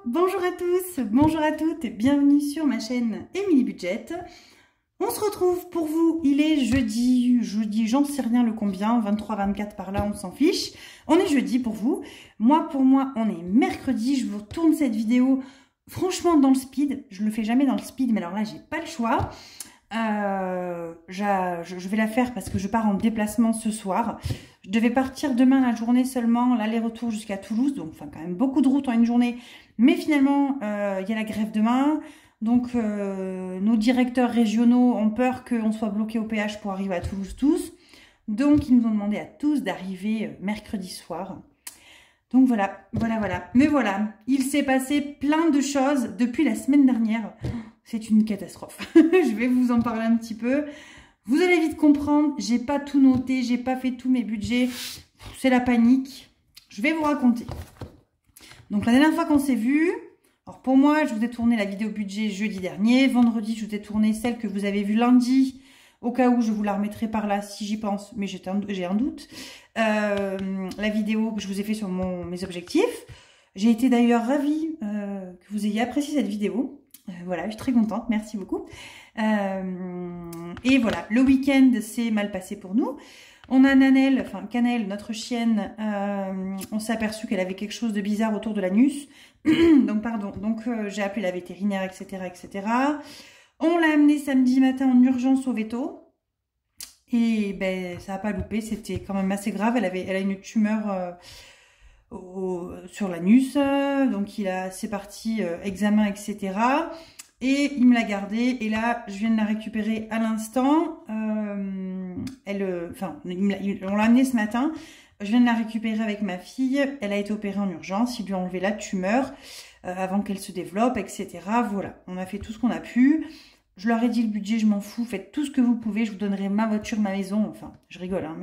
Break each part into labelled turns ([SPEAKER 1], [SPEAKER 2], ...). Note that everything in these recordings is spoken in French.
[SPEAKER 1] bonjour à tous, bonjour à toutes et bienvenue sur ma chaîne Emily Budget. On se retrouve pour vous, il est jeudi, j'en sais rien le combien, 23, 24 par là, on s'en fiche. On est jeudi pour vous, pour moi on est mercredi, je vous tourne cette vidéo franchement dans le speed. Je le fais jamais dans le speed, mais alors là j'ai pas le choix. Je vais la faire parce que je pars en déplacement ce soir. Je devais partir demain la journée seulement, l'aller-retour jusqu'à Toulouse, donc enfin quand même beaucoup de route en une journée. Mais finalement, il y a la grève demain, donc nos directeurs régionaux ont peur qu'on soit bloqué au péage pour arriver à Toulouse tous. Donc ils nous ont demandé à tous d'arriver mercredi soir. Donc voilà. Mais voilà, il s'est passé plein de choses depuis la semaine dernière. C'est une catastrophe. Je vais vous en parler un petit peu. Vous allez vite comprendre, j'ai pas tout noté, j'ai pas fait tous mes budgets. C'est la panique. Je vais vous raconter. Donc la dernière fois qu'on s'est vu, alors pour moi, je vous ai tourné la vidéo budget jeudi dernier. Vendredi, je vous ai tourné celle que vous avez vue lundi. Au cas où, je vous la remettrai par là si j'y pense, mais j'ai un doute. La vidéo que je vous ai fait sur mes objectifs. J'ai été d'ailleurs ravie que vous ayez apprécié cette vidéo. Voilà, je suis très contente, merci beaucoup. Et voilà, le week-end s'est mal passé pour nous. On a Nanelle, enfin Cannelle, notre chienne, on s'est aperçu qu'elle avait quelque chose de bizarre autour de l'anus. donc j'ai appelé la vétérinaire, etc., etc. On l'a amenée samedi matin en urgence au veto. Et ben ça n'a pas loupé, c'était quand même assez grave. Elle a une tumeur sur l'anus, donc c'est parti, examen, etc. Et il me l'a gardée, et là je viens de la récupérer à l'instant. On l'a amenée ce matin, je viens de la récupérer avec ma fille. Elle a été opérée en urgence, il lui a enlevé la tumeur avant qu'elle se développe, etc. Voilà, on a fait tout ce qu'on a pu. Je leur ai dit le budget, je m'en fous, faites tout ce que vous pouvez, je vous donnerai ma voiture, ma maison. Enfin, je rigole, hein,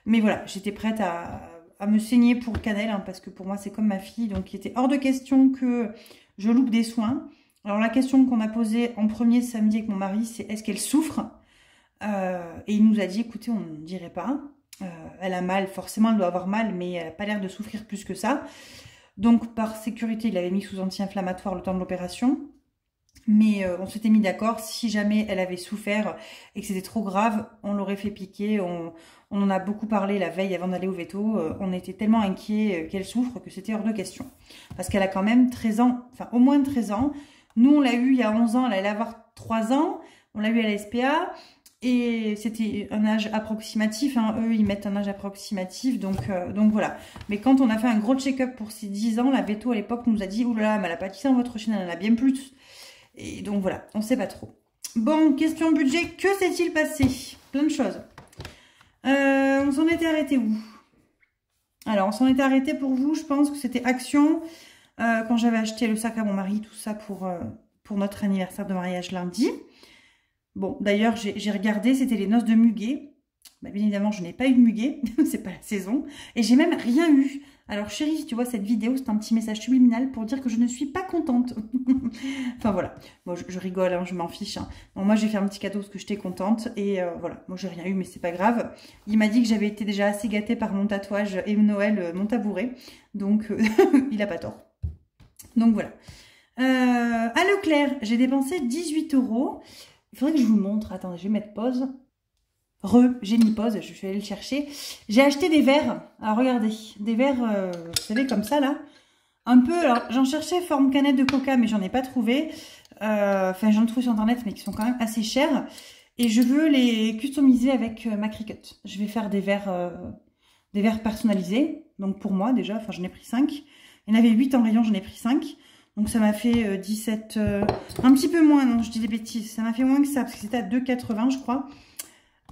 [SPEAKER 1] mais voilà, j'étais prête à me saigner pour Cannelle, hein, parce que pour moi, c'est comme ma fille. Donc, il était hors de question que je loupe des soins. Alors, la question qu'on a posée en premier samedi avec mon mari, c'est est-ce qu'elle souffre? Et il nous a dit, écoutez, on ne dirait pas. Elle a mal, forcément, elle doit avoir mal, mais elle n'a pas l'air de souffrir plus que ça. Donc, par sécurité, il l'avait mis sous anti-inflammatoire le temps de l'opération. Mais on s'était mis d'accord, si jamais elle avait souffert et que c'était trop grave, on l'aurait fait piquer. On en a beaucoup parlé la veille avant d'aller au veto. On était tellement inquiets qu'elle souffre que c'était hors de question. Parce qu'elle a quand même 13 ans, enfin au moins 13 ans. Nous, on l'a eu il y a 11 ans, elle allait avoir 3 ans. On l'a eu à la SPA et c'était un âge approximatif. Hein. Eux, ils mettent un âge approximatif, donc voilà. Mais quand on a fait un gros check-up pour ses 10 ans, la veto à l'époque nous a dit « Oulala, mais elle n'a pas 10 ans, votre chienne, elle en a bien plus ». Et donc voilà, on ne sait pas trop. Bon, question budget, que s'est-il passé? Plein de choses. On s'en était arrêté où? Alors, on s'en était arrêté pour vous, je pense que c'était Action. Quand j'avais acheté le sac à mon mari, tout ça pour notre anniversaire de mariage lundi. Bon, d'ailleurs, j'ai regardé, c'était les noces de muguet. Bah, bien évidemment, je n'ai pas eu de muguet, c'est pas la saison. Et j'ai même rien eu. Alors chérie, si tu vois cette vidéo, c'est un petit message subliminal pour dire que je ne suis pas contente. Enfin voilà, bon, je rigole, hein, je m'en fiche. Hein. Bon, moi j'ai fait un petit cadeau parce que j'étais contente. Et voilà, moi j'ai rien eu, mais c'est pas grave. Il m'a dit que j'avais été déjà assez gâtée par mon tatouage et Noël, mon tabouret. Donc il a pas tort. Donc voilà. À Leclerc, j'ai dépensé 18 €. Il faudrait que je vous montre. Attendez, je vais mettre pause. J'ai mis pause, je vais aller le chercher. J'ai acheté des verres. Alors regardez, des verres, vous savez, comme ça là. Un peu, alors j'en cherchais forme canette de coca, mais j'en ai pas trouvé. Enfin, j'en ai trouvé sur internet, mais qui sont quand même assez chers. Et je veux les customiser avec ma Cricut. Je vais faire des verres personnalisés. Donc pour moi déjà, enfin j'en ai pris 5. Il y en avait 8 en rayon, j'en ai pris 5. Donc ça m'a fait 17, un petit peu moins, non je dis des bêtises. Ça m'a fait moins que ça, parce que c'était à 2,80 je crois.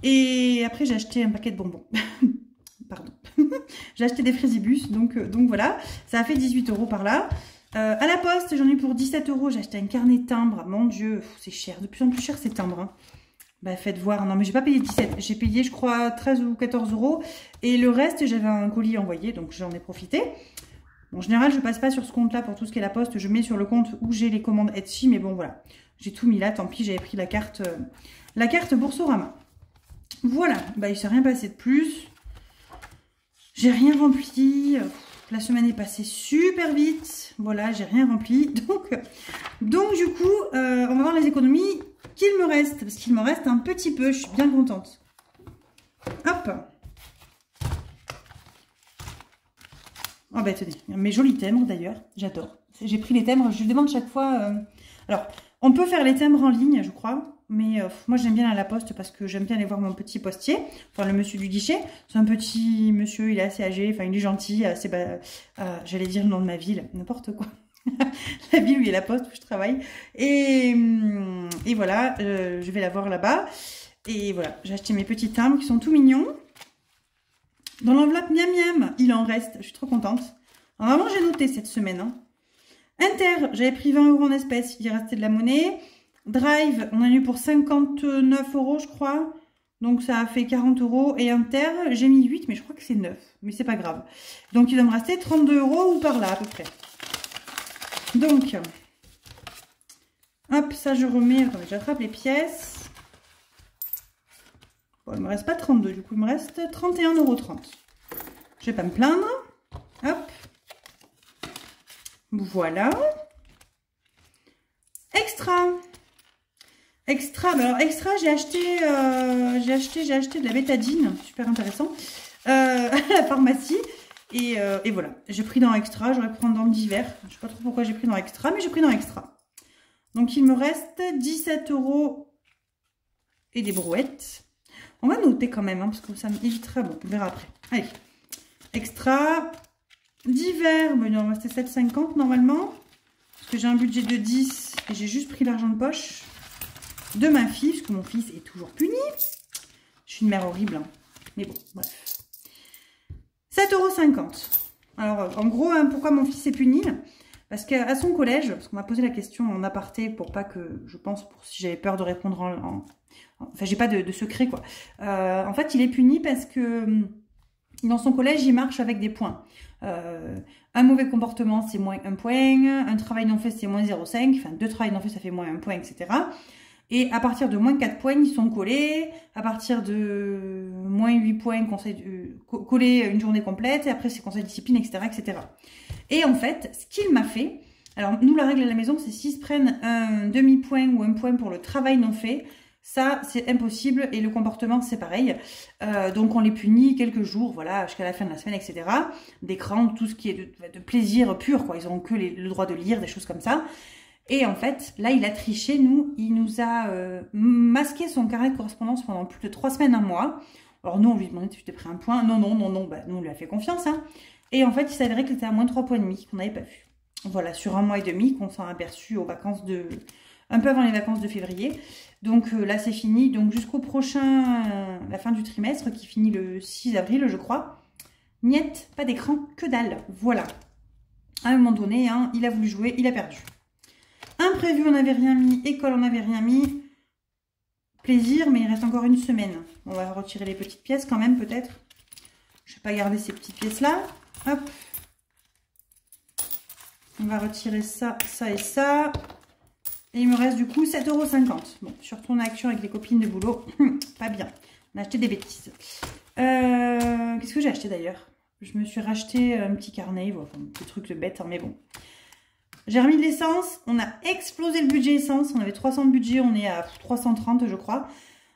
[SPEAKER 1] Et après, j'ai acheté un paquet de bonbons. Pardon. J'ai acheté des fraisibus, donc voilà. Ça a fait 18 € par là. À la poste, j'en ai eu pour 17 €. J'ai acheté un carnet de timbres. Mon Dieu, c'est cher. De plus en plus cher, ces timbres. Hein. Bah, faites voir. Non, mais j'ai pas payé 17. J'ai payé, je crois, 13 ou 14 €. Et le reste, j'avais un colis envoyé, donc j'en ai profité. Bon, en général, je passe pas sur ce compte-là pour tout ce qui est la poste. Je mets sur le compte où j'ai les commandes Etsy. Mais bon, voilà. J'ai tout mis là. Tant pis, j'avais pris la carte Boursorama. Voilà, bah il s'est rien passé de plus. J'ai rien rempli. La semaine est passée super vite. Voilà, j'ai rien rempli. Donc du coup, on va voir les économies qu'il me reste. Parce qu'il me reste un petit peu. Je suis bien contente. Hop. Oh bah tenez, mes jolis timbres d'ailleurs. J'adore. J'ai pris les timbres. Je demande chaque fois... Alors, on peut faire les timbres en ligne, je crois. Mais moi, j'aime bien aller à la poste parce que j'aime bien aller voir mon petit postier. Enfin, le monsieur du guichet. C'est un petit monsieur, il est assez âgé. Enfin, il est gentil. J'allais dire le nom de ma ville. N'importe quoi. La ville où il y a la poste, où je travaille. Et voilà, je vais la voir là-bas. Et voilà, j'ai acheté mes petits timbres qui sont tout mignons. Dans l'enveloppe miam miam, il en reste. Je suis trop contente. Alors, vraiment, j'ai noté cette semaine. Hein. Inter, j'avais pris 20 € en espèces. Il restait de la monnaie. Drive, on a eu pour 59 € je crois. Donc ça a fait 40 €. Et Inter, j'ai mis 8, mais je crois que c'est 9. Mais c'est pas grave. Donc il doit me rester 32 € ou par là à peu près. Donc, hop, ça je remets. Attendez, j'attrape les pièces. Bon, il me reste pas 32, du coup il me reste 31,30 €. Je vais pas me plaindre. Hop. Voilà. Extra. Extra, alors extra, j'ai acheté de la bétadine, super intéressant, à la pharmacie. Et voilà, j'ai pris dans extra, j'aurais pu prendre dans le divers. Je sais pas trop pourquoi j'ai pris dans extra, mais j'ai pris dans extra. Donc il me reste 17 € et des brouettes. On va noter quand même, hein, parce que ça m'évitera, bon, on verra après. Allez, extra, divers, bon, il en restait 7,50 € normalement, parce que j'ai un budget de 10 et j'ai juste pris l'argent de poche de ma fille, parce que mon fils est toujours puni. Je suis une mère horrible, hein. Mais bon, bref. 7,50 €. Alors, en gros, hein, pourquoi mon fils est puni? Parce qu'à son collège, parce qu'on m'a posé la question en aparté pour pas que, je pense, pour si j'avais peur de répondre enfin, j'ai pas de secret, quoi. En fait, il est puni parce que dans son collège, il marche avec des points. Un mauvais comportement, c'est moins 1 point. Un travail non fait, c'est moins 0,5. Enfin, 2 travails non faits, ça fait moins 1 point, etc. Et à partir de moins 4 points, ils sont collés. À partir de moins 8 points, collés une journée complète. Et après, c'est conseil de discipline, etc., etc. Et en fait, ce qu'il m'a fait... Alors, nous, la règle à la maison, c'est s'ils se prennent un demi-point ou 1 point pour le travail non fait, ça, c'est impossible. Et le comportement, c'est pareil. Donc, on les punit quelques jours, voilà, jusqu'à la fin de la semaine, etc. D'écran, tout ce qui est de plaisir pur, quoi. Ils n'auront que le droit de lire, des choses comme ça. Et en fait, là, il a triché, il nous a masqué son carnet de correspondance pendant plus de 3 semaines, 1 mois. Alors nous, on lui demandait si tu t'es pris un point. Non, bah, nous, on lui a fait confiance. Hein. Et en fait, il s'avérait qu'il était à moins 3,5 points, qu'on n'avait pas vu. Voilà, sur 1 mois et demi, qu'on s'en aperçu aux vacances un peu avant les vacances de février. Donc là, c'est fini. Donc jusqu'au prochain, la fin du trimestre, qui finit le 6 avril, je crois. Niet, pas d'écran, que dalle. Voilà. À un moment donné, hein, il a voulu jouer, il a perdu. Imprévu, on n'avait rien mis. École, on n'avait rien mis. Plaisir, mais il reste encore 1 semaine. On va retirer les petites pièces quand même, peut-être. Je ne vais pas garder ces petites pièces-là. Hop. On va retirer ça, ça et ça. Et il me reste du coup 7,50 €. Bon, je suis retournée à Action avec les copines de boulot. Pas bien. On a acheté des bêtises. Qu'est-ce que j'ai acheté d'ailleurs? Je me suis racheté un petit carnet. Bon, enfin, des trucs de bête, hein, mais bon. J'ai remis de l'essence, on a explosé le budget essence, on avait 300 de budget, on est à 330 je crois.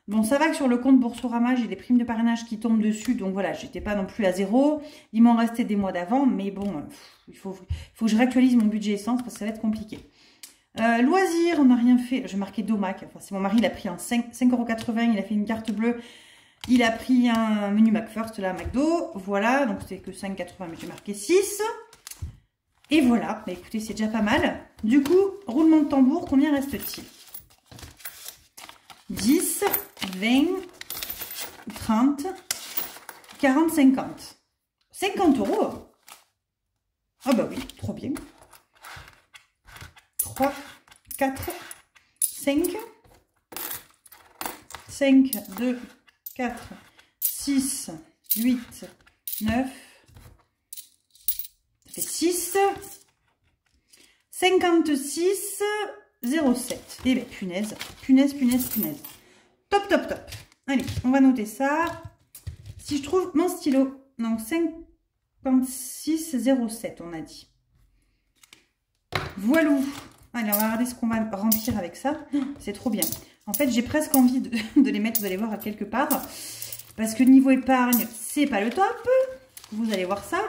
[SPEAKER 1] Bon, ça va que sur le compte Boursorama, j'ai des primes de parrainage qui tombent dessus, donc voilà, j'étais pas non plus à 0. Il m'en restait des mois d'avant, mais bon, il faut que je réactualise mon budget essence parce que ça va être compliqué. Loisirs, on n'a rien fait, j'ai marqué Domac, enfin c'est mon mari, il a pris un 5,80 €, il a fait une carte bleue, il a pris un menu McFirst, là, McDo, voilà, donc c'était que 5,80 €, mais j'ai marqué 6. Et voilà, bah écoutez, c'est déjà pas mal. Du coup, roulement de tambour, combien reste-t-il? 10, 20, 30, 40, 50. 50 €. Ah bah oui, trop bien. 3, 4, 5, 5, 2, 4, 6, 8, 9, ça fait 6, 56, 07. Eh bien, punaise, punaise, punaise, punaise. Top, top, top. Allez, on va noter ça. Si je trouve mon stylo, non, 5, 56,07 on a dit. Voilà. Allez, on va regarder ce qu'on va remplir avec ça. C'est trop bien. En fait, j'ai presque envie de les mettre, vous allez voir, à quelque part. Parce que niveau épargne, c'est pas le top. Vous allez voir ça.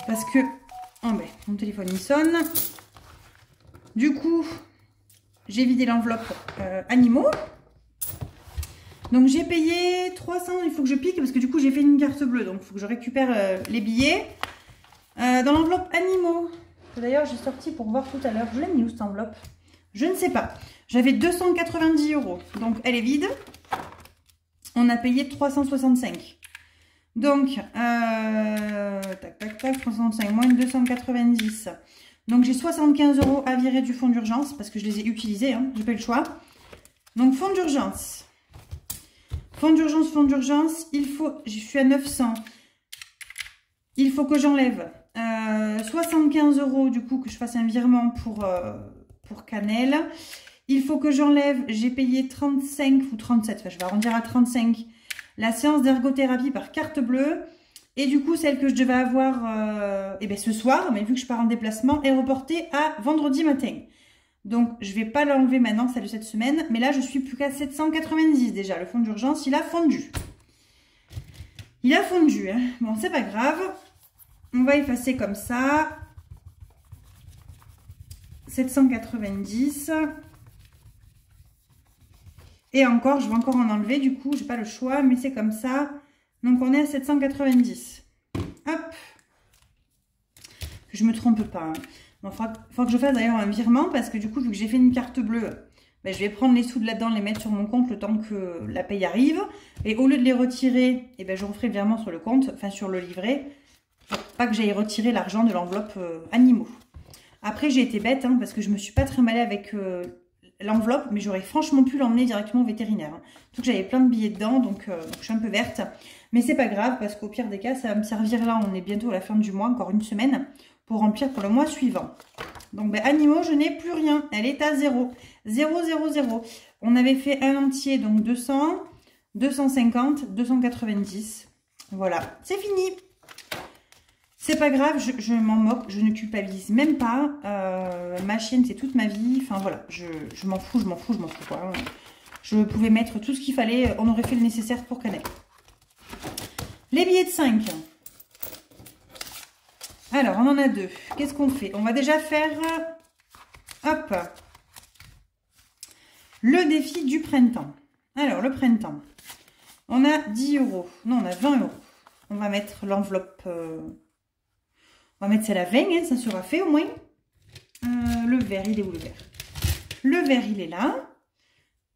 [SPEAKER 1] Parce que... Oh ben, mon téléphone il sonne. Du coup, j'ai vidé l'enveloppe animaux. Donc j'ai payé 300, il faut que je pique parce que du coup j'ai fait une carte bleue. Donc il faut que je récupère les billets. Dans l'enveloppe animaux. D'ailleurs j'ai sorti pour voir tout à l'heure. Je l'ai mis où cette enveloppe? Je ne sais pas. J'avais 290 €. Donc elle est vide. On a payé 365. Donc, tac, tac, tac, 365 moins 290. Donc j'ai 75 € à virer du fonds d'urgence parce que je les ai utilisés. Hein, j'ai pas eu le choix. Donc fonds d'urgence. Fonds d'urgence, il faut, je suis à 900. Il faut que j'enlève 75 € du coup, que je fasse un virement pour Cannelle. Il faut que j'enlève, j'ai payé 35 ou 37, enfin je vais arrondir à 35, la séance d'ergothérapie par carte bleue. Et du coup, celle que je devais avoir ce soir, mais vu que je pars en déplacement, est reportée à vendredi matin. Donc, je ne vais pas l'enlever maintenant, celle de cette semaine. Mais là, je suis plus qu'à 790 déjà. Le fonds d'urgence, il a fondu. Il a fondu. Hein. Bon, c'est pas grave. On va effacer comme ça. 790. Et encore, je vais encore en enlever. Du coup, j'ai pas le choix, mais c'est comme ça. Donc, on est à 790. Hop. Que je me trompe pas. Hein. Il faut que je fasse d'ailleurs un virement parce que du coup, vu que j'ai fait une carte bleue, ben, je vais prendre les sous de là-dedans, les mettre sur mon compte le temps que la paye arrive. Et au lieu de les retirer, ben, je referai le virement sur le compte, enfin sur le livret. Pas que j'aille retirer l'argent de l'enveloppe animaux. Après, j'ai été bête hein, parce que je me suis pas très emballée avec l'enveloppe, mais j'aurais franchement pu l'emmener directement au vétérinaire. Hein. Surtout que j'avais plein de billets dedans, donc je suis un peu verte. Mais c'est pas grave parce qu'au pire des cas, ça va me servir là. On est bientôt à la fin du mois, encore une semaine, pour remplir pour le mois suivant. Donc, ben, animaux, je n'ai plus rien. Elle est à 0. 0, 0, 0. On avait fait un entier, donc 200, 250, 290. Voilà, c'est fini. C'est pas grave, je m'en moque, je ne culpabilise même pas. Ma chienne, c'est toute ma vie. Enfin, voilà, je m'en fous, quoi. Je pouvais mettre tout ce qu'il fallait. On aurait fait le nécessaire pour Cannelle. Les billets de 5. Alors, on en a 2. Qu'est-ce qu'on fait? On va déjà faire, hop, le défi du printemps. Alors, le printemps, on a 10 €. Non, on a 20 €. On va mettre l'enveloppe, on va mettre celle à 20, hein, ça sera fait au moins. Le vert, il est où le vert? Le vert, il est là.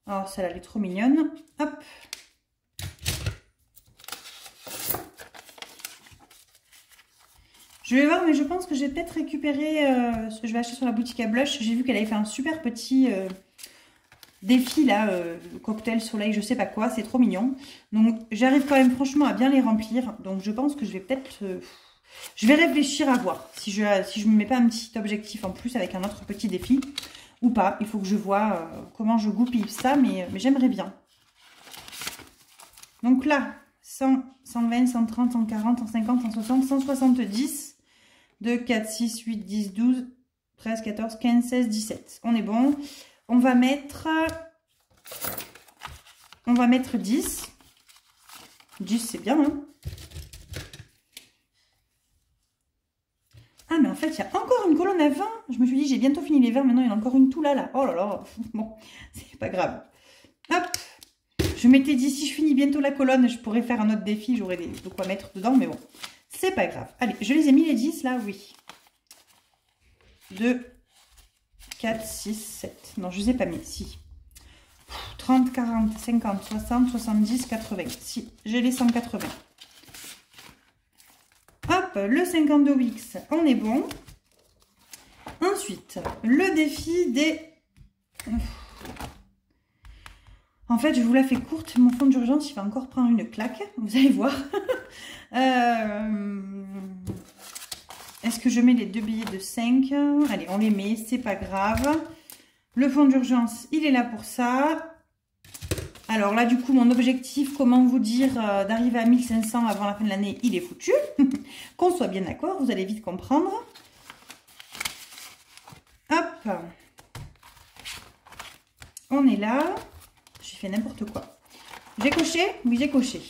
[SPEAKER 1] Oh, celle-là, elle est trop mignonne. Hop. Je vais voir, mais je pense que j'ai peut-être récupéré ce que je vais acheter sur la boutique à blush. J'ai vu qu'elle avait fait un super petit défi là, cocktail, soleil, je sais pas quoi. C'est trop mignon. Donc, j'arrive quand même franchement à bien les remplir. Donc, je pense que je vais peut-être... je vais réfléchir à voir si je me mets pas un petit objectif en plus avec un autre petit défi ou pas. Il faut que je vois comment je goupille ça, mais j'aimerais bien. Donc là, 100, 120, 130, 140, 150, 160, 170... 2, 4, 6, 8, 10, 12, 13, 14, 15, 16, 17. On est bon. On va mettre 10. 10, c'est bien, hein? Ah, mais en fait, il y a encore une colonne à 20. Je me suis dit, j'ai bientôt fini les verres. Maintenant, il y en a encore une tout là. Oh là là. Bon, c'est pas grave. Hop. Je m'étais dit, si je finis bientôt la colonne, je pourrais faire un autre défi. J'aurais de quoi mettre dedans, mais bon. C'est pas grave. Allez, je les ai mis les 10 là, oui. 2, 4, 6, 7. Non, je ne les ai pas mis. Si. 30, 40, 50, 60, 70, 80. Si, j'ai les 180. Hop, le 52 Wix, on est bon. Ensuite, le défi des... En fait, je vous la fais courte. Mon fond d'urgence, il va encore prendre une claque. Vous allez voir. Est-ce que je mets les 2 billets de 5? Allez, on les met. C'est pas grave. Le fond d'urgence, il est là pour ça. Alors là, du coup, mon objectif, comment vous dire, d'arriver à 1500 avant la fin de l'année, il est foutu. Qu'on soit bien d'accord, vous allez vite comprendre. Hop. On est là. J'ai fait n'importe quoi. J'ai coché? Oui, j'ai coché.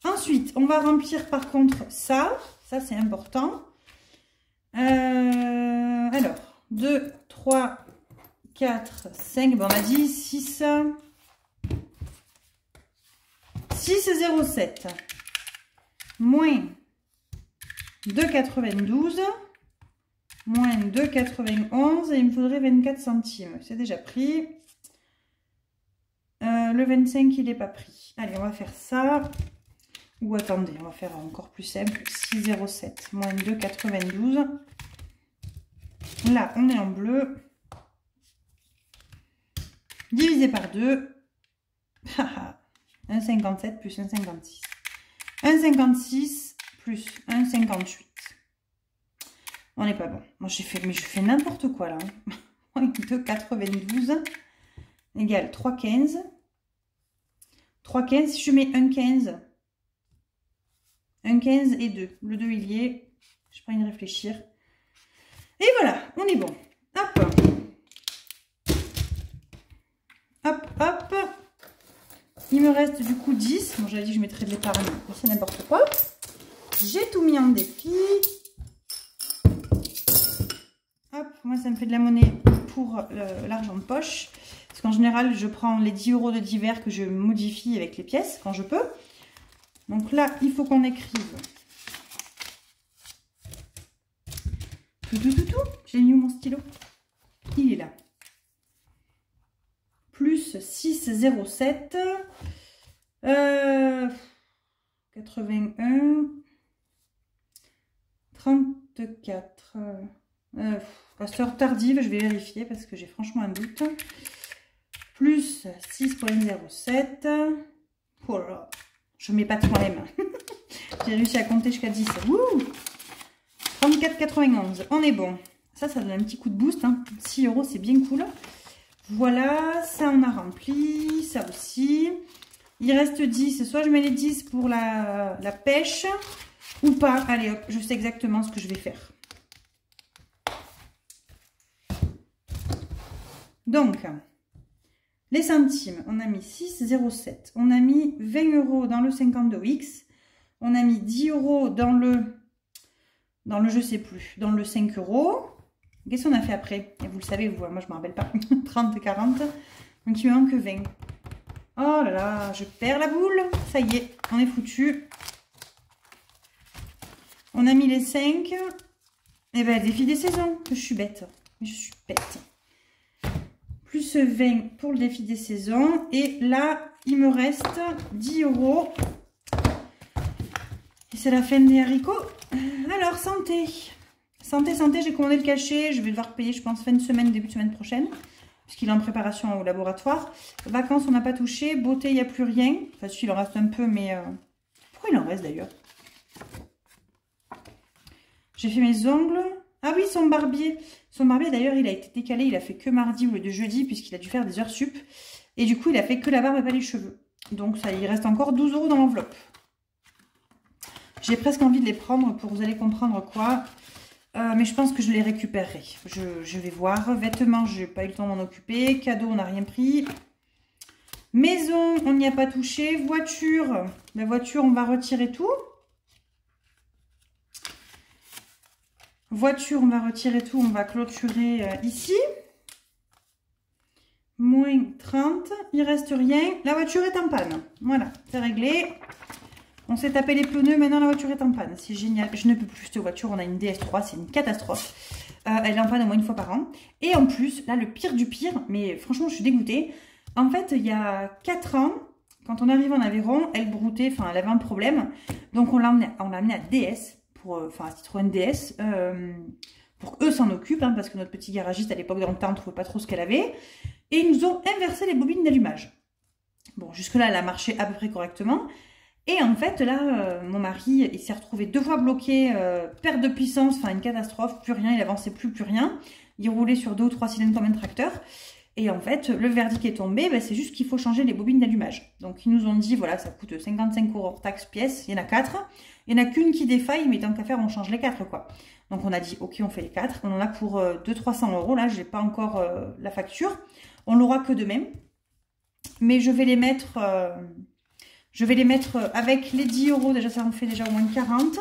[SPEAKER 1] Ensuite, on va remplir par contre ça. Ça, c'est important. Alors, 2, 3, 4, 5. Bon, on a dit 6... 6,07 moins 2,92 moins 2,91 et il me faudrait 24 centimes. C'est déjà pris. Le 25, il n'est pas pris. Allez, on va faire ça. Ou attendez, on va faire encore plus simple. 6,07 moins 2,92. Là, on est en bleu. Divisé par 2. 1,57 plus 1,56. 1,56 plus 1,58. On n'est pas bon. Moi, j'ai fait, mais je fais n'importe quoi là. 2,92 égale 3,15. 3,15, si je mets 1,15. 1,15 et 2. Le 2, il y est. Je prends une réfléchir. Et voilà, on est bon. Hop. Hop, hop. Il me reste du coup 10. Bon, j'avais dit que je mettrais de l'épargne. C'est n'importe quoi. J'ai tout mis en défi. Hop, moi ça me fait de la monnaie pour l'argent de poche. Parce qu'en général, je prends les 10 € de divers que je modifie avec les pièces quand je peux. Donc là, il faut qu'on écrive. Tout. J'ai mis où mon stylo? Il est là. Plus 6,07. 81. 34. À cette heure tardive, je vais vérifier parce que j'ai franchement un doute. Plus 6,07. Oh là là, je m'épate moi-même. J'ai réussi à compter jusqu'à 10. 34,91. On est bon. Ça donne un petit coup de boost. Hein. 6 €, c'est bien cool. Voilà, ça on a rempli. Ça aussi. Il reste 10. Soit je mets les 10 pour la pêche ou pas. Allez hop, je sais exactement ce que je vais faire. Donc, les centimes, on a mis 6,07. On a mis 20 € dans le 52X. On a mis 10 € dans le je sais plus, dans le 5 €. Qu'est-ce qu'on a fait après? Et vous le savez, vous, moi je ne me rappelle pas. 30, 40. Donc il me manque 20. Oh là là, je perds la boule. Ça y est, on est foutu. On a mis les 5. Et bien, défi des saisons. Je suis bête. Je suis bête. Plus 20 pour le défi des saisons. Et là, il me reste 10 €. Et c'est la fin des haricots. Alors, santé. Santé, j'ai commandé le cachet. Je vais devoir payer, je pense, fin de semaine, début de semaine prochaine. Puisqu'il est en préparation au laboratoire. Vacances, on n'a pas touché. Beauté, il n'y a plus rien. Enfin, si, il en reste un peu, mais... Pourquoi il en reste d'ailleurs? J'ai fait mes ongles. Ah oui, son barbier. Son barbier, d'ailleurs, il a été décalé. Il a fait que mardi au lieu de jeudi, puisqu'il a dû faire des heures sup. Et du coup, il a fait que la barbe et pas les cheveux. Donc, ça, il reste encore 12 € dans l'enveloppe. J'ai presque envie de les prendre pour, vous allez comprendre quoi. Mais je pense que je les récupérerai. Je vais voir. Vêtements, je n'ai pas eu le temps de m'en occuper. Cadeaux, on n'a rien pris. Maison, on n'y a pas touché. Voiture, la voiture, on va retirer tout. Voiture, on va retirer tout. On va clôturer ici. Moins 30. Il reste rien. La voiture est en panne. Voilà, c'est réglé. On s'est tapé les pneus, maintenant la voiture est en panne. C'est génial. Je ne peux plus cette voiture. On a une DS3, c'est une catastrophe. Elle est en panne au moins une fois par an. Et en plus, là, le pire du pire, mais franchement, je suis dégoûtée. En fait, il y a 4 ans, quand on arrivait en Aveyron, elle broutait, enfin, elle avait un problème. Donc, on l'a amenée à DS, enfin, à Citroën DS, pour qu'eux s'en occupent, hein, parce que notre petit garagiste, à l'époque dans le temps, ne trouvait pas trop ce qu'elle avait. Et ils nous ont inversé les bobines d'allumage. Bon, jusque-là, elle a marché à peu près correctement. Et en fait, là, mon mari, il s'est retrouvé 2 fois bloqué, perte de puissance, enfin une catastrophe, plus rien, il avançait plus rien. Il roulait sur 2 ou 3 cylindres comme un tracteur. Et en fait, le verdict est tombé, ben, c'est juste qu'il faut changer les bobines d'allumage. Donc, ils nous ont dit, voilà, ça coûte 55 € hors taxe pièce, il y en a 4. Il n'y en a qu'une qui défaille, mais tant qu'à faire, on change les 4, quoi. Donc, on a dit, ok, on fait les 4. On en a pour 200-300 €. Là, je n'ai pas encore la facture. On l'aura que demain. Mais je vais les mettre avec les 10 €. Déjà, ça en fait déjà au moins 40.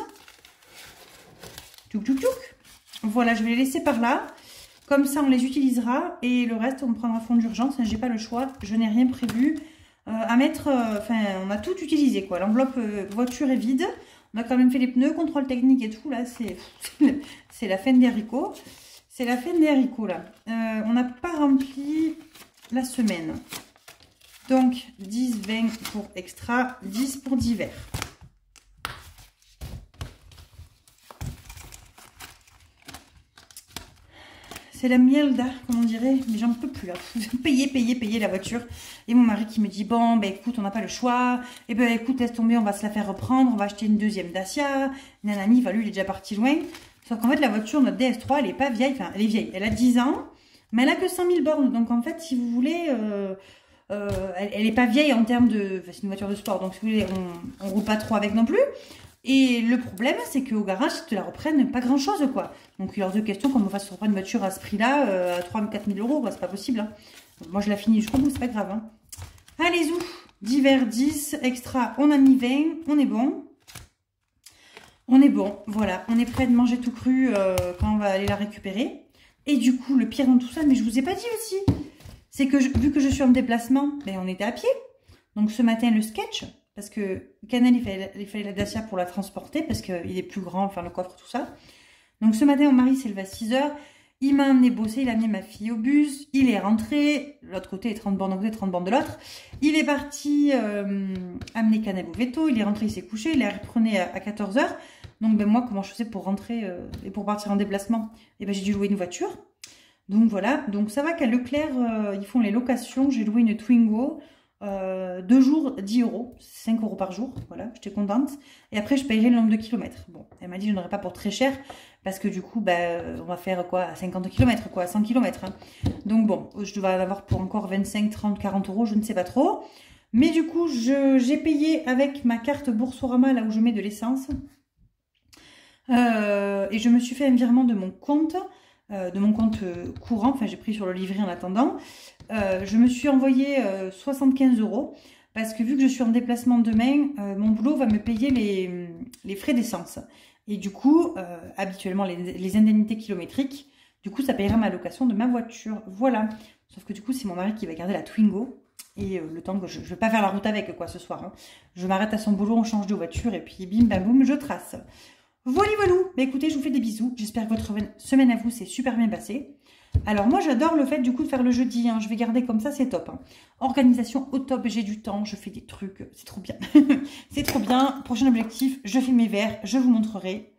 [SPEAKER 1] Tchouk, tchouk, tchouk. Voilà, je vais les laisser par là. Comme ça, on les utilisera. Et le reste, on prendra fond d'urgence. J'ai pas le choix. Je n'ai rien prévu à mettre. Enfin, on a tout utilisé, quoi. L'enveloppe voiture est vide. On a quand même fait les pneus, contrôle technique et tout. Là, c'est la fin des haricots. C'est la fin des haricots, là. On n'a pas rempli la semaine. Donc, 10, 20 pour extra, 10 pour divers. C'est la mierda, comme on dirait, mais j'en peux plus là. Payer la voiture. Et mon mari qui me dit, bon, ben écoute, on n'a pas le choix. Et ben écoute, laisse tomber, on va se la faire reprendre. On va acheter une deuxième Dacia. Nanani, lui, il est déjà parti loin. Sauf qu'en fait, la voiture, notre DS3, elle n'est pas vieille. Enfin, elle est vieille. Elle a 10 ans, mais elle a que 100 000 bornes. Donc en fait, si vous voulez... elle n'est pas vieille en termes de... Enfin, c'est une voiture de sport, donc si vous voulez, on ne roule pas trop avec non plus. Et le problème, c'est qu'au garage, ils te la reprennent pas grand-chose, quoi. Donc, il y a hors de question qu'on me fasse reprendre une voiture à ce prix-là, à 3 000 ou 4 000 €, c'est pas possible. Hein. Moi, je la finis jusqu'au bout, c'est pas grave. Hein. Allez, zou, divers 10, extra, on a mis 20, on est bon. On est bon, voilà, on est prêt de manger tout cru quand on va aller la récupérer. Et du coup, le pire dans tout ça, mais je vous ai pas dit aussi, c'est que vu que je suis en déplacement, ben, on était à pied. Donc, ce matin, le sketch... Parce que Canel, il fallait la Dacia pour la transporter, parce qu'il est plus grand, enfin le coffre, tout ça. Donc ce matin, mon mari s'est levé à 6 h. Il m'a amené bosser, il a amené ma fille au bus. Il est rentré, l'autre côté est 30 bornes d'un côté, 30 bornes de l'autre. Il est parti amener Canel au veto. Il est rentré, il s'est couché. Il est repris à 14 h. Donc ben, moi, comment je faisais pour rentrer et pour partir en déplacement? Et ben, j'ai dû louer une voiture. Donc voilà, donc ça va qu'à Leclerc, ils font les locations. J'ai loué une Twingo. 2 jours, 10 €, 5 € par jour, voilà, j'étais contente. Et après, je payerai le nombre de kilomètres. Bon, elle m'a dit, je n'aurais pas pour très cher, parce que du coup, bah, on va faire quoi, à 50 km, quoi, à 100 km. Hein. Donc bon, je devais en avoir pour encore 25, 30, 40 €, je ne sais pas trop. Mais du coup, j'ai payé avec ma carte Boursorama, là où je mets de l'essence. Et je me suis fait un virement de mon compte courant, enfin j'ai pris sur le livret en attendant. Je me suis envoyé 75 € parce que vu que je suis en déplacement demain, mon boulot va me payer les frais d'essence. Et du coup, habituellement les indemnités kilométriques, du coup ça payera ma location de ma voiture. Voilà. Sauf que du coup c'est mon mari qui va garder la Twingo. Et le temps que je ne vais pas faire la route avec quoi ce soir. Hein. Je m'arrête à son boulot, on change de voiture et puis bim bam boum, je trace. Voilà, voilou. Bah, écoutez, je vous fais des bisous. J'espère que votre semaine à vous s'est super bien passée. Alors moi, j'adore le fait du coup de faire le jeudi. Hein. Je vais garder comme ça, c'est top. Hein. Organisation au top, j'ai du temps, je fais des trucs. C'est trop bien. C'est trop bien. Prochain objectif, je fais mes verres, je vous montrerai.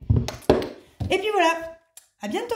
[SPEAKER 1] Et puis voilà, à bientôt.